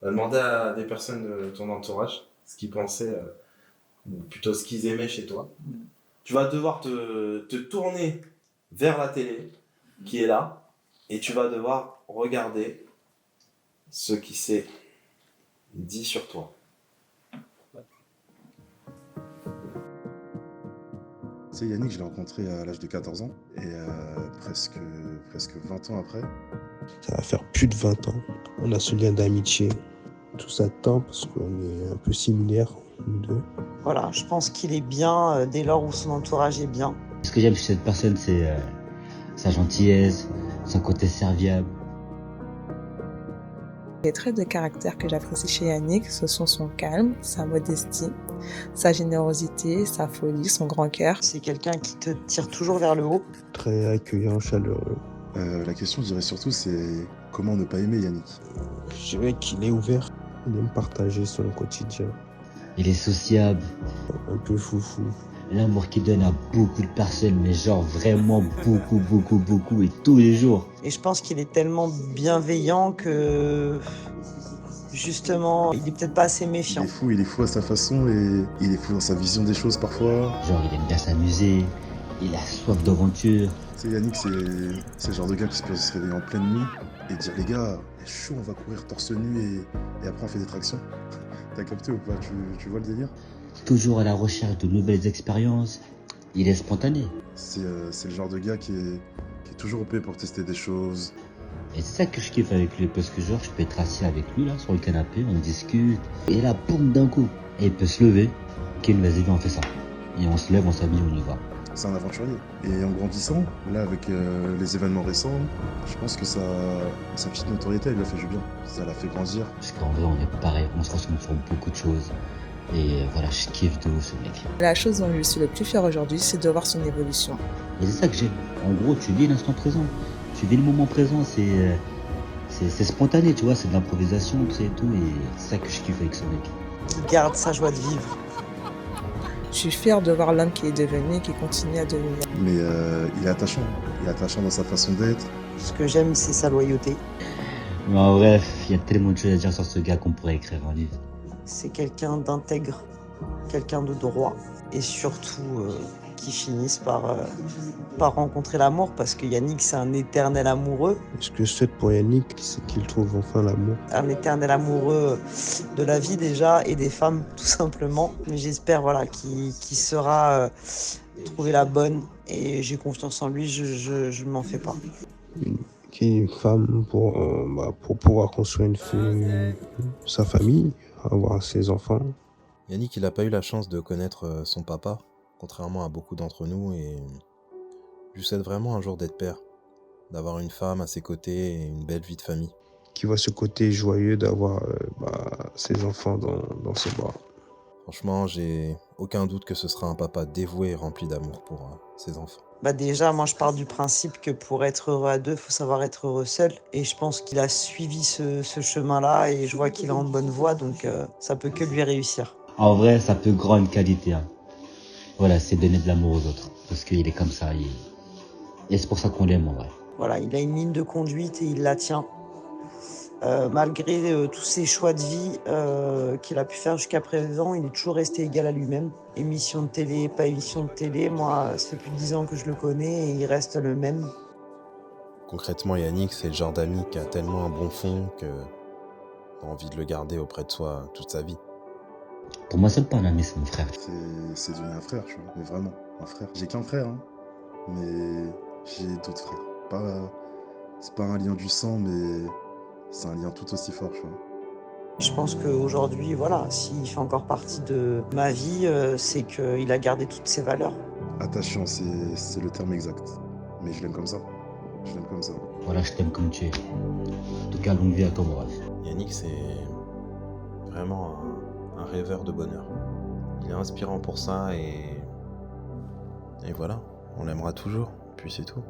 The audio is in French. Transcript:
On a demandé à des personnes de ton entourage ce qu'ils pensaient, ou plutôt ce qu'ils aimaient chez toi. Tu vas devoir te tourner vers la télé qui est là et tu vas devoir regarder ce qui s'est dit sur toi. Tu sais, Yannick, je l'ai rencontré à l'âge de 14 ans et presque 20 ans après. Ça va faire plus de 20 ans. On a ce lien d'amitié. Tout ça tend parce qu'on est un peu similaires, nous deux. Voilà, je pense qu'il est bien dès lors où son entourage est bien. Ce que j'aime chez cette personne, c'est sa gentillesse, son côté serviable. Les traits de caractère que j'apprécie chez Yannick, ce sont son calme, sa modestie, sa générosité, sa folie, son grand cœur. C'est quelqu'un qui te tire toujours vers le haut. Très accueillant, chaleureux. La question, je dirais surtout, c'est comment ne pas aimer Yannick. Je dirais qu'il est ouvert. Il aime partager son quotidien. Il est sociable. Un peu foufou. L'amour qu'il donne à beaucoup de personnes, mais genre vraiment beaucoup, et tous les jours. Et je pense qu'il est tellement bienveillant que justement, il est peut-être pas assez méfiant. Il est fou à sa façon et il est fou dans sa vision des choses parfois. Genre il aime bien s'amuser, il a soif d'aventure. Tu sais, Yannick, c'est le genre de gars qui peut se réveiller en pleine nuit et dire les gars, il est chaud, on va courir torse nu et après on fait des tractions. T'as capté ou pas? Tu vois le délire? Toujours à la recherche de nouvelles expériences. Il est spontané. C'est le genre de gars qui est toujours OP pour tester des choses. Et c'est ça que je kiffe avec lui, parce que genre je peux être assis avec lui là sur le canapé, on discute, et là boum d'un coup, et il peut se lever, ok vas-y viens on fait ça. Et on se lève, on s'habille, on y va. C'est un aventurier. Et en grandissant, là avec les événements récents, je pense que sa petite notoriété, elle lui a fait du bien. Ça l'a fait grandir. Parce qu'en vrai on est pareil, on se ressemble sur beaucoup de choses. Et voilà, je kiffe de ouf ce mec. La chose dont je suis le plus fier aujourd'hui, c'est de voir son évolution. Et c'est ça que j'aime. En gros, tu vis l'instant présent. Tu vis le moment présent, c'est spontané, tu vois, c'est de l'improvisation, tu sais, et tout. Et c'est ça que je kiffe avec ce mec. Il garde sa joie de vivre. Je suis fier de voir l'homme qu'il est devenu et qui continue à devenir. Mais il est attachant. Il est attachant dans sa façon d'être. Ce que j'aime, c'est sa loyauté. Mais en vrai, il y a tellement de choses à dire sur ce gars qu'on pourrait écrire un livre. C'est quelqu'un d'intègre, quelqu'un de droit et surtout qui finisse par rencontrer l'amour parce que Yannick, c'est un éternel amoureux. Ce que je souhaite pour Yannick, c'est qu'il trouve enfin l'amour. Un éternel amoureux de la vie déjà et des femmes tout simplement. Mais j'espère voilà, qu'il saura trouver la bonne et j'ai confiance en lui, je ne m'en fais pas. Qu'il y ait une femme pour pouvoir construire sa famille, avoir ses enfants. Yannick, il n'a pas eu la chance de connaître son papa, contrairement à beaucoup d'entre nous, et je lui souhaite vraiment un jour d'être père, d'avoir une femme à ses côtés et une belle vie de famille. Qui voit ce côté joyeux d'avoir ses enfants dans ses bras. Franchement, j'ai aucun doute que ce sera un papa dévoué et rempli d'amour pour ses enfants. Déjà, moi je pars du principe que pour être heureux à deux, il faut savoir être heureux seul. Et je pense qu'il a suivi ce chemin-là et je vois qu'il est en bonne voie, donc ça peut que lui réussir. En vrai, ça peut grande qualité. Hein. Voilà, c'est donner de l'amour aux autres. Parce qu'il est comme ça. Et c'est pour ça qu'on l'aime en vrai. Voilà, il a une ligne de conduite et il la tient. Malgré tous ses choix de vie qu'il a pu faire jusqu'à présent, il est toujours resté égal à lui-même. Émission de télé, pas émission de télé, moi, ça fait plus de 10 ans que je le connais et il reste le même. Concrètement, Yannick, c'est le genre d'ami qui a tellement un bon fond que t'as envie de le garder auprès de soi toute sa vie. Pour moi, c'est pas un ami, c'est mon frère. C'est devenu un frère, tu vois, mais vraiment, un frère. J'ai qu'un frère, hein, mais j'ai d'autres frères. C'est pas un lien du sang, mais c'est un lien tout aussi fort, tu vois. Je pense qu'aujourd'hui, voilà, s'il fait encore partie de ma vie, c'est qu'il a gardé toutes ses valeurs. Attachant, c'est le terme exact. Mais je l'aime comme ça. Je l'aime comme ça. Voilà, je t'aime comme tu es. En tout cas, longue vie à toi, mon rêve. Yannick, c'est vraiment un rêveur de bonheur. Il est inspirant pour ça et voilà, on l'aimera toujours, puis c'est tout.